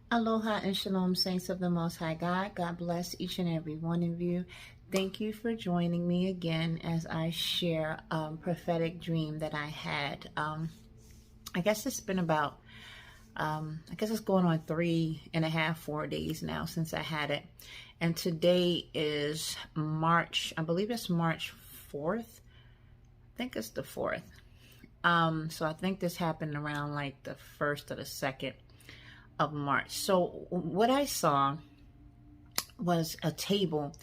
Aloha and shalom, saints of the Most High God. God bless each and every one of you. Thank you for joining me again as I share a prophetic dream that I had. I guess it's been about, I guess it's going on 3.5, 4 days now since I had it. And today is March, I believe it's March 4th. I think it's the 4th. So I think this happened around like the 1st or the 2nd of March. So what I saw was a table,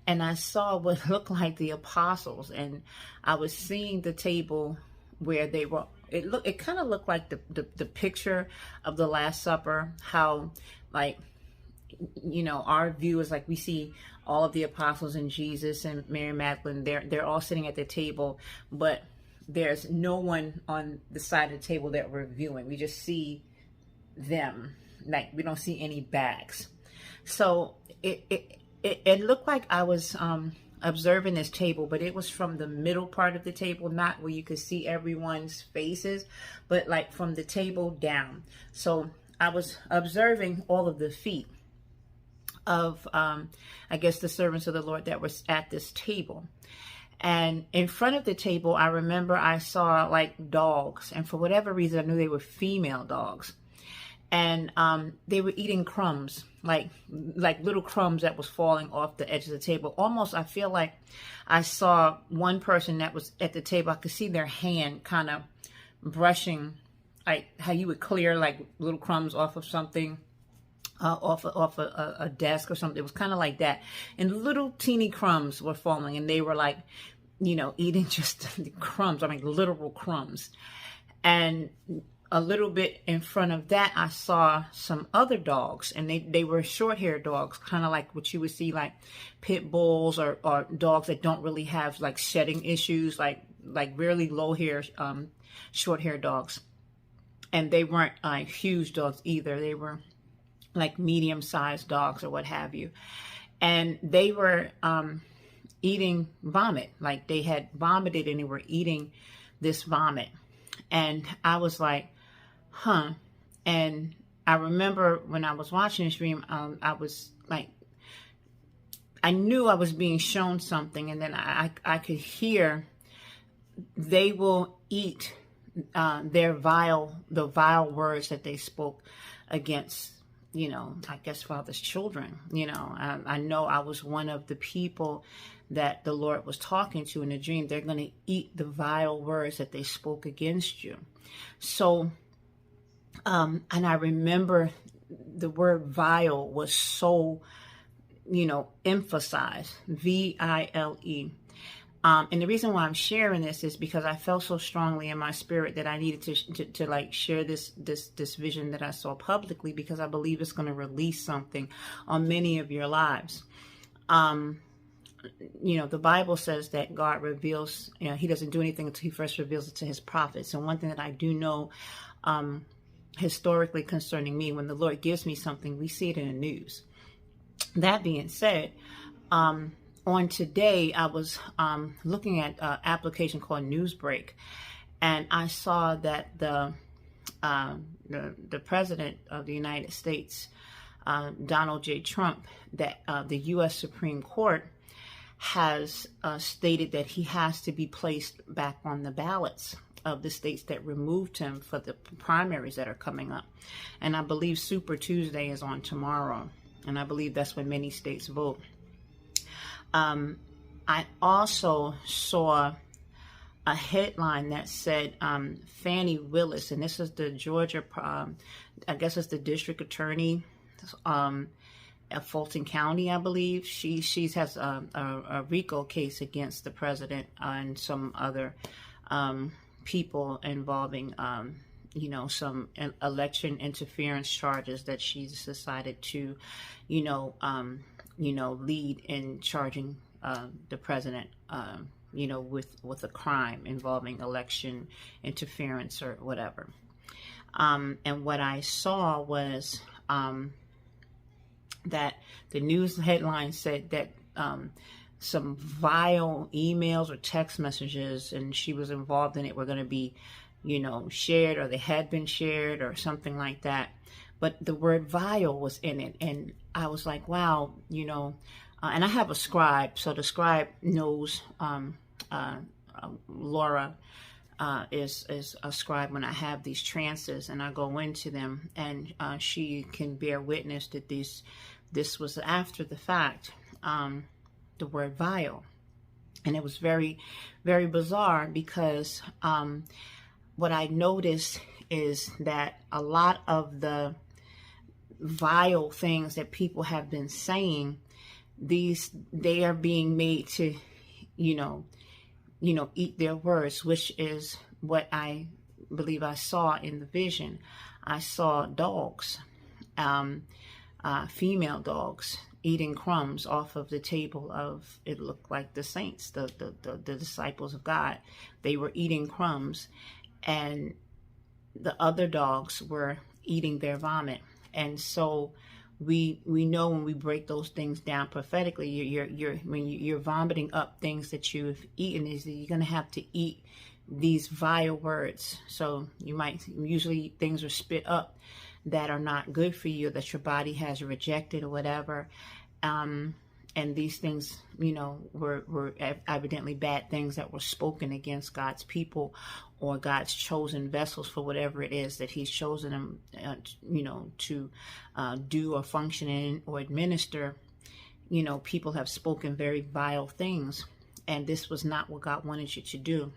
and I saw what looked like the apostles, and I was seeing the table where they were. It kind of looked like the picture of the Last Supper, how like, you know, our view is like we see all of the apostles and Jesus and Mary Magdalene, they're all sitting at the table, but there's no one on the side of the table that we're viewing. We just see them, like we don't see any bags. So it looked like I was observing this table, but it was from the middle part of the table, not where you could see everyone's faces, but like from the table down. So I was observing all of the feet of I guess the servants of the Lord that was at this table. And in front of the table, I remember I saw like dogs, and for whatever reason I knew they were female dogs. And they were eating crumbs, like little crumbs that was falling off the edge of the table. Almost, I feel like I saw one person that was at the table. I could see their hand kind of brushing, like how you would clear like little crumbs off of something, off a desk or something. It was kind of like that. And little teeny crumbs were falling, and they were like, you know, eating just the crumbs. I mean, literal crumbs. And a little bit in front of that, I saw some other dogs, and they were short-haired dogs, kind of like what you would see like pit bulls or dogs that don't really have like shedding issues, like really low hair, short-haired dogs. And they weren't like huge dogs either. They were like medium-sized dogs or what have you. And they were eating vomit, like they had vomited and they were eating this vomit. And I was like, huh. And I remember when I was watching the stream, I was like, I knew I was being shown something, and then I could hear they will eat the vile words that they spoke against, you know, I guess Father's children. You know, I know I was one of the people that the Lord was talking to in a dream. They're going to eat the vile words that they spoke against you. So, and I remember the word vile was so, you know, emphasized, V-I-L-E. And the reason why I'm sharing this is because I felt so strongly in my spirit that I needed to like share this vision that I saw publicly, because I believe it's going to release something on many of your lives. You know, the Bible says that God reveals, you know, he doesn't do anything until he first reveals it to his prophets. And one thing that I do know historically concerning me, when the Lord gives me something, we see it in the news. That being said, on today, I was looking at an application called Newsbreak, and I saw that the president of the United States, Donald J. Trump, that the U.S. Supreme Court has stated that he has to be placed back on the ballots of the states that removed him for the primaries that are coming up. And I believe Super Tuesday is on tomorrow, and I believe that's when many states vote. I also saw a headline that said Fannie Willis, and this is the Georgia, I guess it's the district attorney of Fulton County, I believe. She has a RICO case against the president and some other people involving, you know, some election interference charges that she's decided to, you know, lead in charging the president, you know, with a crime involving election interference or whatever. And what I saw was that the news headline said that some vile emails or text messages, and she was involved in it, were going to be, you know, shared, or they had been shared or something like that. but the word vile was in it. And I was like, wow, and I have a scribe. So the scribe knows, Laura is a scribe when I have these trances and I go into them, and she can bear witness that this was after the fact, the word vile. And it was very, very bizarre because what I noticed is that a lot of the vile things that people have been saying, they are being made to, eat their words, which is what I believe I saw in the vision. I saw dogs, female dogs, eating crumbs off of the table of, it looked like the saints, the disciples of God. They were eating crumbs, and the other dogs were eating their vomit. And so we know when we break those things down prophetically, when you're vomiting up things that you've eaten, is that you're going to have to eat these vile words. So usually things are spit up that are not good for you, that your body has rejected or whatever. And these things, were evidently bad things that were spoken against God's people or God's chosen vessels for whatever it is that he's chosen them, to do or function in or administer. People have spoken very vile things, and this was not what God wanted you to do.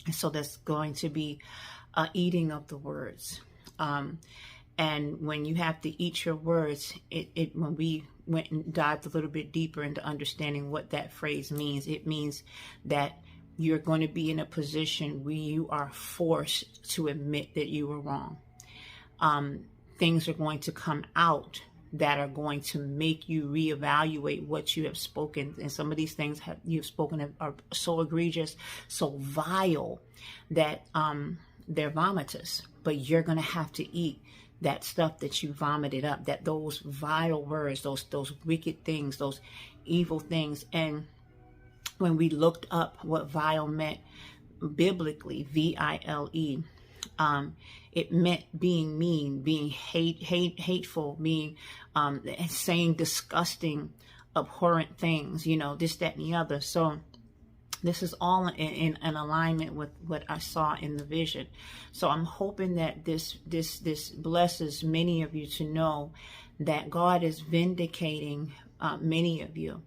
And so that's going to be eating of the words. And when you have to eat your words, when we went and dived a little bit deeper into understanding what that phrase means, it means that you're going to be in a position where you are forced to admit that you were wrong. Things are going to come out that are going to make you reevaluate what you have spoken. And some of these things you've spoken are so egregious, so vile that they're vomitous. But you're going to have to eat that stuff that you vomited up, that those vile words, those wicked things, those evil things. And when we looked up what vile meant biblically, V-I-L-E, it meant being mean, being hateful, being saying disgusting, abhorrent things, this, that, and the other. So this is all in alignment with what I saw in the vision. So I'm hoping that this blesses many of you to know that God is vindicating many of you.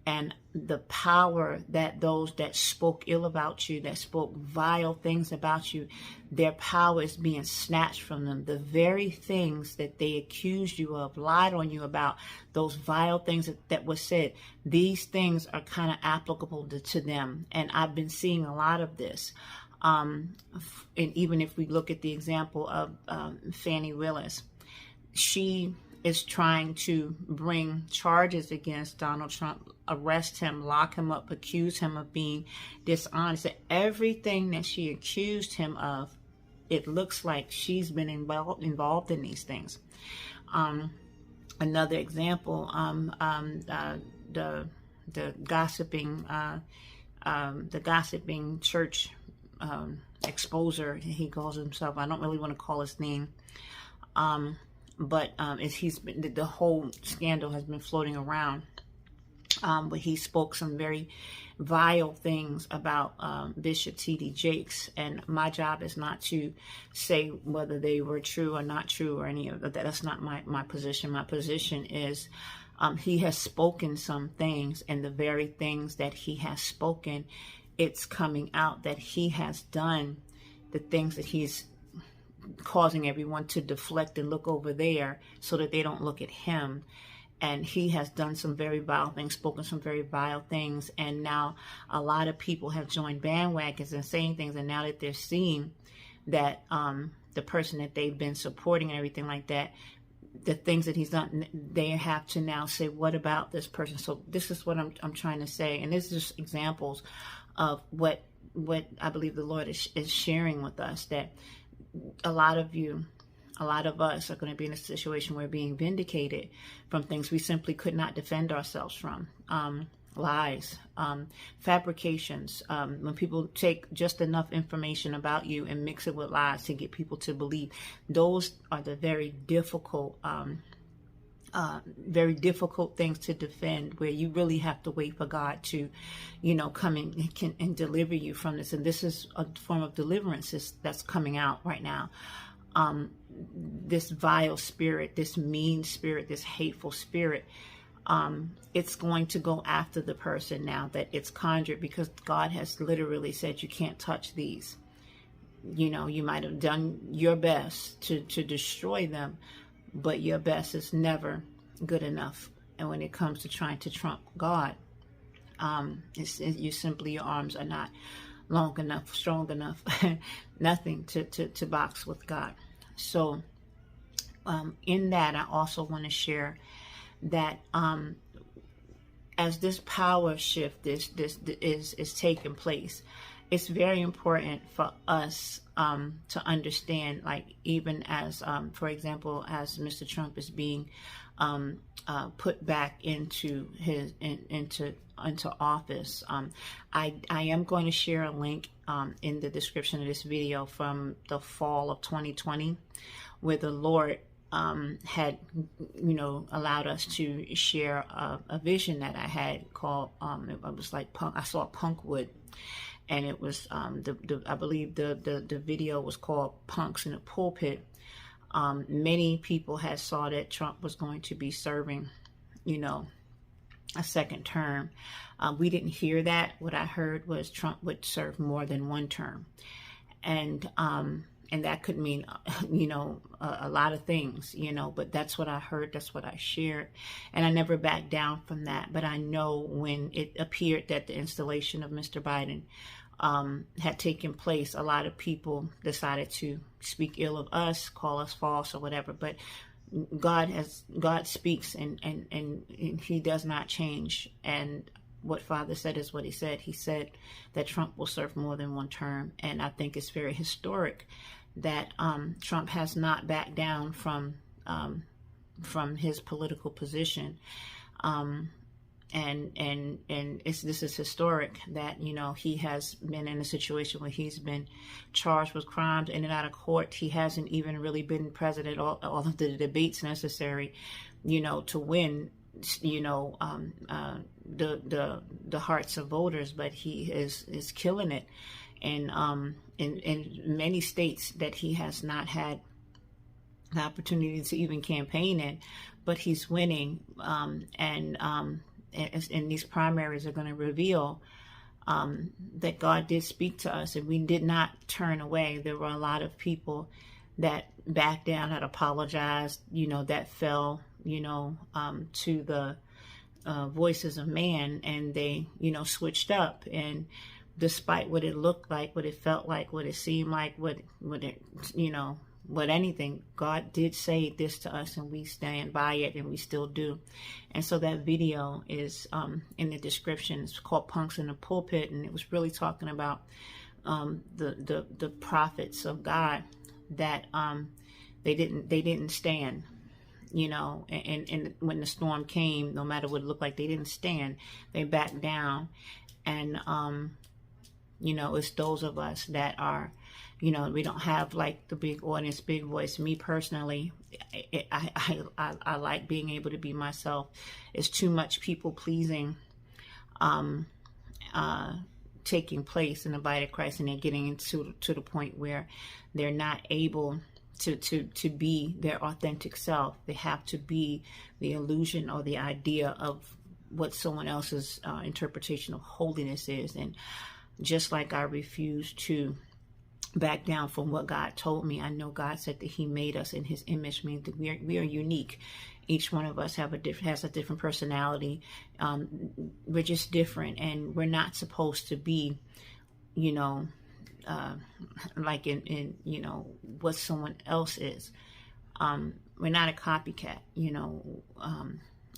And the power that those that spoke ill about you, that spoke vile things about you, their power is being snatched from them. The very things that they accused you of, lied on you about, those vile things that were said, these things are kind of applicable to them. And I've been seeing a lot of this. And even if we look at the example of Fannie Willis, she is trying to bring charges against Donald Trump, arrest him, lock him up, accuse him of being dishonest. And everything that she accused him of, it looks like she's been involved in these things. Another example, the gossiping church exposer, he calls himself. I don't really want to call his name. But he's been, the whole scandal has been floating around. But he spoke some very vile things about Bishop T.D. Jakes, and my job is not to say whether they were true or not true or any of that. That's not my position. My position is he has spoken some things, and the very things that he has spoken, it's coming out that he has done the things that he's causing everyone to deflect and look over there so that they don't look at him. And he has done some very vile things, spoken some very vile things. And now a lot of people have joined bandwagons and saying things. And now that they're seeing that the person that they've been supporting and everything like that, the things that he's done, they have to now say, what about this person? So this is what I'm trying to say. And this is just examples of what I believe the Lord is sharing with us, that a lot of us are going to be in a situation where we're being vindicated from things we simply could not defend ourselves from. lies, fabrications, when people take just enough information about you and mix it with lies to get people to believe. Those are the very difficult things to defend, where you really have to wait for God to, come in and deliver you from this. And this is a form of deliverance that's coming out right now. This vile spirit, this mean spirit, this hateful spirit, it's going to go after the person now that it's conjured, because God has literally said you can't touch these. You might have done your best to destroy them, but your best is never good enough. And when it comes to trying to trump God, your arms are not long enough, strong enough, nothing to box with God. So in that, I also want to share that as this power shift this is taking place, it's very important for us to understand, like, even as for example, as Mr. Trump is being put back into office, I am going to share a link in the description of this video from the fall of 2020, where the Lord had allowed us to share a vision that I had called it was like I saw Punkwood, and it was I believe the video was called Punks in the Pulpit. Many people had saw that Trump was going to be serving a second term. We didn't hear that. What I heard was Trump would serve more than one term, and that could mean, a lot of things, but that's what I heard. That's what I shared. And I never backed down from that. But I know when it appeared that the installation of Mr. Biden had taken place, a lot of people decided to speak ill of us, call us false or whatever. But God speaks, and he does not change. And what Father said is what he said. He said that Trump will serve more than one term. And I think it's very historic that Trump has not backed down from his political position. And this is historic that, he has been in a situation where he's been charged with crimes in and out of court. He hasn't even really been president, all of the debates necessary, to win, the hearts of voters, but he is killing it. And in many states that he has not had the opportunity to even campaign in, but he's winning. And these primaries are going to reveal that God did speak to us, and we did not turn away. There were a lot of people that backed down, had apologized, that fell, to the voices of man, and they, switched up. And despite what it looked like, what it felt like, what it seemed like, what anything, God did say this to us, and we stand by it, and we still do. And so that video is in the description. It's called Punks in the Pulpit, and it was really talking about the prophets of God that they didn't stand. And when the storm came, no matter what it looked like, they didn't stand. They backed down. And it's those of us that are, we don't have like the big audience, big voice. Me personally, I like being able to be myself. It's too much people pleasing taking place in the body of Christ, and they're getting to the point where they're not able to be their authentic self. They have to be the illusion or the idea of what someone else's interpretation of holiness is. And just like I refuse to back down from what God told me, I know God said that he made us in his image, means that we are unique. Each one of us has a different personality. We're just different, and we're not supposed to be, like in what someone else is. We're not a copycat,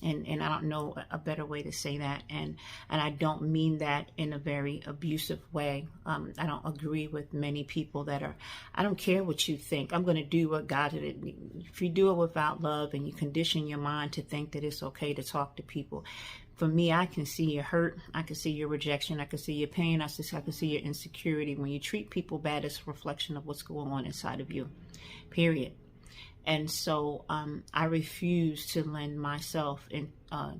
And I don't know a better way to say that. And I don't mean that in a very abusive way. I don't agree with many people that are, I don't care what you think. I'm going to do what God did. If you do it without love and you condition your mind to think that it's okay to talk to people, for me, I can see your hurt. I can see your rejection. I can see your pain. I can see your insecurity. When you treat people bad, it's a reflection of what's going on inside of you, period. And so I refuse to lend myself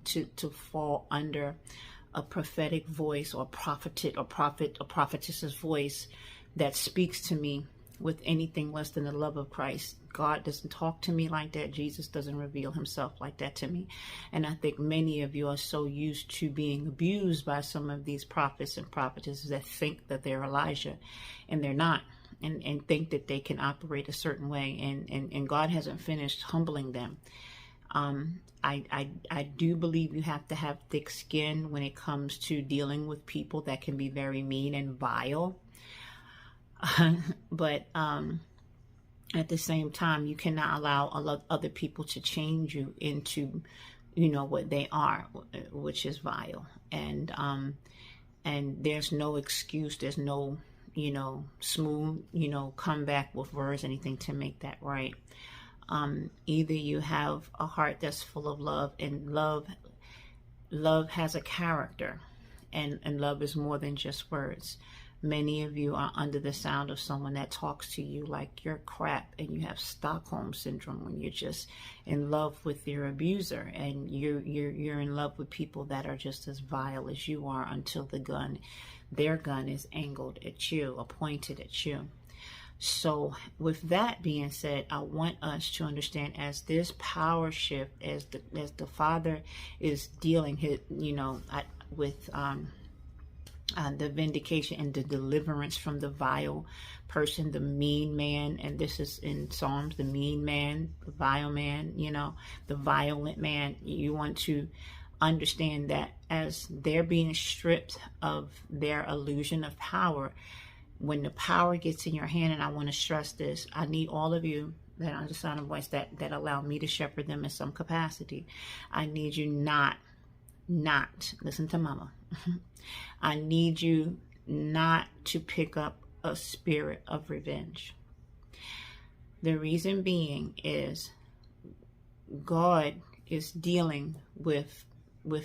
to fall under a prophetic voice or prophetess's voice that speaks to me with anything less than the love of Christ. God doesn't talk to me like that. Jesus doesn't reveal himself like that to me. And I think many of you are so used to being abused by some of these prophets and prophetesses that think that they're Elijah, and they're not. And think that they can operate a certain way, and God hasn't finished humbling them. I do believe you have to have thick skin when it comes to dealing with people that can be very mean and vile. But at the same time, you cannot allow other people to change you into, what they are, which is vile. And there's no excuse. There's no smooth, come back with words, anything to make that right. Either you have a heart that's full of love, and love has a character, and love is more than just words. Many of you are under the sound of someone that talks to you like you're crap, and you have Stockholm syndrome when you're just in love with your abuser, and you're in love with people that are just as vile as you are until their gun is angled at you, or pointed at you. So with that being said, I want us to understand, as this power shift, as the Father is dealing with the vindication and the deliverance from the vile person, the mean man, and this is in Psalms, the mean man, the vile man, the violent man. You want to understand that as they're being stripped of their illusion of power, when the power gets in your hand, and I want to stress this, I need all of you that understand a voice that allow me to shepherd them in some capacity. I need you not listen to mama. I need you not to pick up a spirit of revenge. The reason being is God is dealing with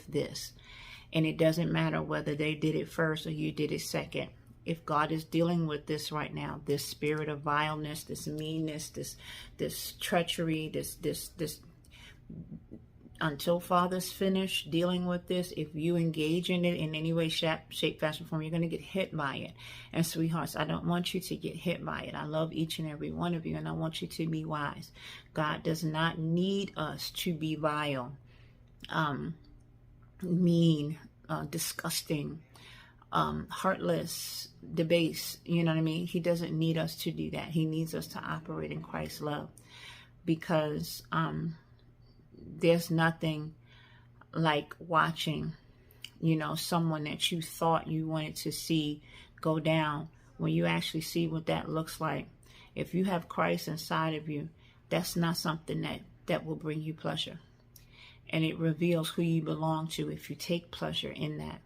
this, and it doesn't matter whether they did it first or you did it second. If God is dealing with this right now, this spirit of vileness, this meanness, this treachery, this until Father's finished dealing with this, if you engage in it in any way, shape, fashion, form, you're going to get hit by it. And sweethearts, I don't want you to get hit by it. I love each and every one of you, and I want you to be wise. God does not need us to be vile, mean, disgusting, heartless, debased. You know what I mean? He doesn't need us to do that. He needs us to operate in Christ's love, because there's nothing like watching, someone that you thought you wanted to see go down, when you actually see what that looks like. If you have Christ inside of you, that's not something that will bring you pleasure. And it reveals who you belong to if you take pleasure in that.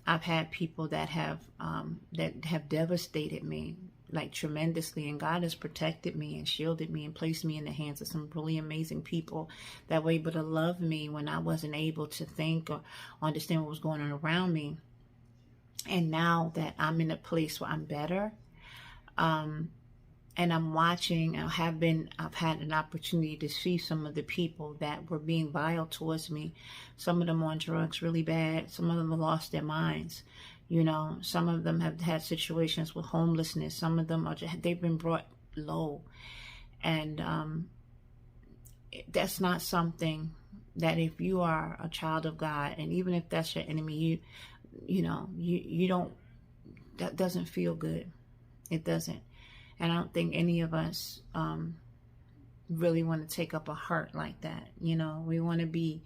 I've had people that have devastated me, like tremendously, and God has protected me and shielded me and placed me in the hands of some really amazing people that were able to love me when I wasn't able to think or understand what was going on around me. And now that I'm in a place where I'm better, and I'm watching, I've had an opportunity to see some of the people that were being vile towards me. Some of them on drugs really bad. Some of them have lost their minds. Some of them have had situations with homelessness. Some of them they've been brought low. And that's not something that, if you are a child of God, and even if that's your enemy, you don't, that doesn't feel good. It doesn't. And I don't think any of us really want to take up a heart like that. We want to be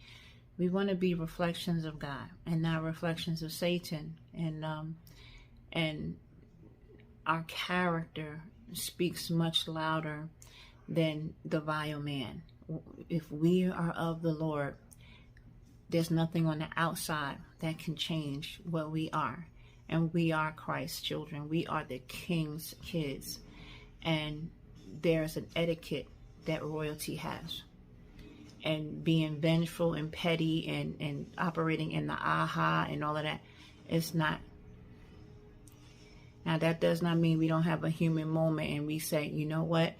reflections of God and not reflections of Satan. And our character speaks much louder than the vile man. if we are of the Lord, there's nothing on the outside that can change what we are. And we are Christ's children. We are the King's kids. And there's an etiquette that royalty has. And being vengeful and petty and operating in the aha and all of that, it's not. Now, that does not mean we don't have a human moment and we say, you know what?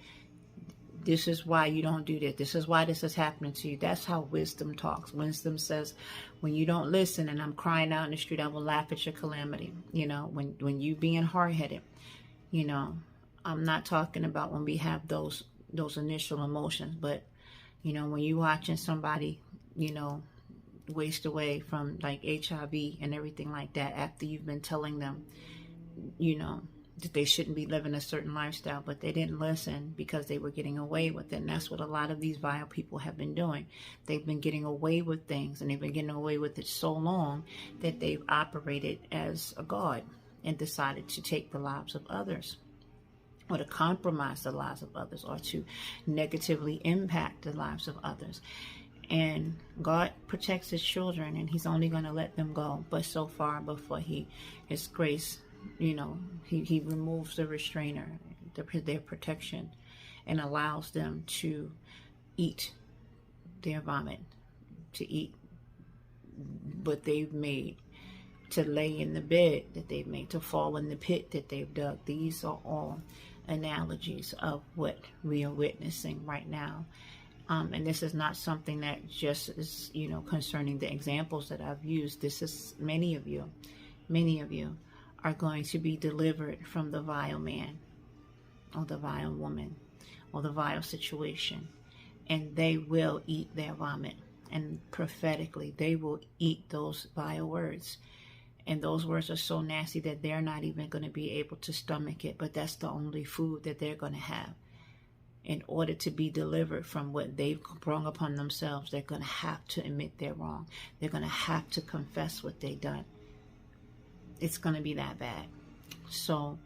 This is why you don't do this. This is why this is happening to you. That's how wisdom talks. Wisdom says, when you don't listen and I'm crying out in the street, I will laugh at your calamity. You know, when you being hard-headed, you know, I'm not talking about when we have those initial emotions, but, you know, when you watching somebody, you know, waste away from like HIV and everything like that, after you've been telling them, you know, that they shouldn't be living a certain lifestyle, but they didn't listen because they were getting away with it. And that's what a lot of these vile people have been doing. They've been getting away with things, and they've been getting away with it so long that they've operated as a god and decided to take the lives of others, or to compromise the lives of others, or to negatively impact the lives of others. And God protects his children, and he's only going to let them go but so far before his grace, you know, he removes the restrainer, their protection, and allows them to eat their vomit, to eat what they've made, to lay in the bed that they've made, to fall in the pit that they've dug. These are all analogies of what we are witnessing right now. And this is not something that just is, you know, concerning the examples that I've used. This is many of you are going to be delivered from the vile man or the vile woman or the vile situation, and they will eat their vomit. And prophetically, they will eat those vile words. And those words are so nasty that they're not even going to be able to stomach it, but that's the only food that they're going to have. In order to be delivered from what they've brought upon themselves, they're going to have to admit they're wrong. They're going to have to confess what they've done. It's going to be that bad. So,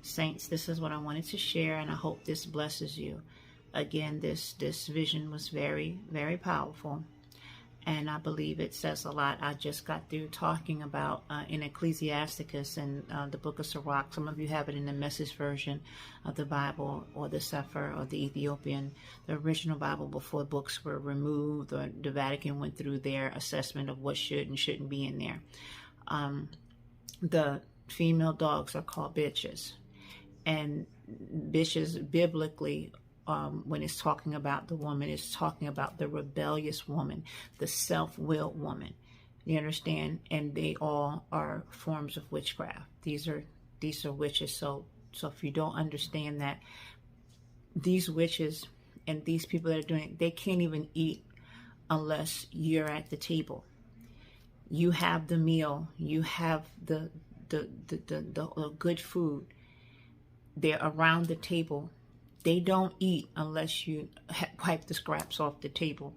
saints, this is what I wanted to share, and I hope this blesses you. Again, this vision was very, very powerful, and I believe it says a lot. I just got through talking about in Ecclesiasticus and the Book of Sirach. Some of you have it in the Message version of the Bible, or the Cepher, or the Ethiopian, the original Bible before books were removed, or the Vatican went through their assessment of what should and shouldn't be in there. The female dogs are called bitches, and bitches biblically, when it's talking about the woman, it's talking about the rebellious woman, the self-willed woman. You understand? And they all are forms of witchcraft. These are witches. So if you don't understand that, these witches and these people that are doing it, they can't even eat unless you're at the table. You have the meal, you have the good food. They're around the table. They don't eat unless you wipe the scraps off the table.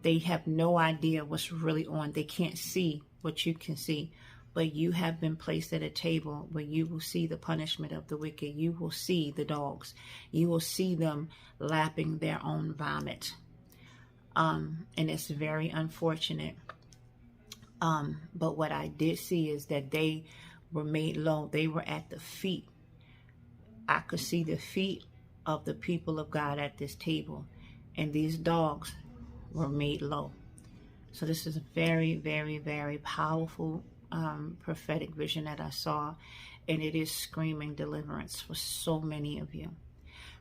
They have no idea what's really on. They can't see what you can see. But you have been placed at a table where you will see the punishment of the wicked. You will see the dogs. You will see them lapping their own vomit. And it's very unfortunate. But what I did see is that they were made low. They were at the feet. I could see the feet of the people of God at this table, and these dogs were made low. So this is a very, very, very powerful prophetic vision that I saw, and it is screaming deliverance for so many of you.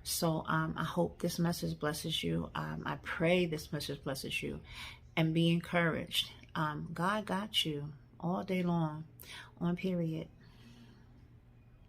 So I hope this message blesses you. I pray this message blesses you, and be encouraged. God got you all day long, on period.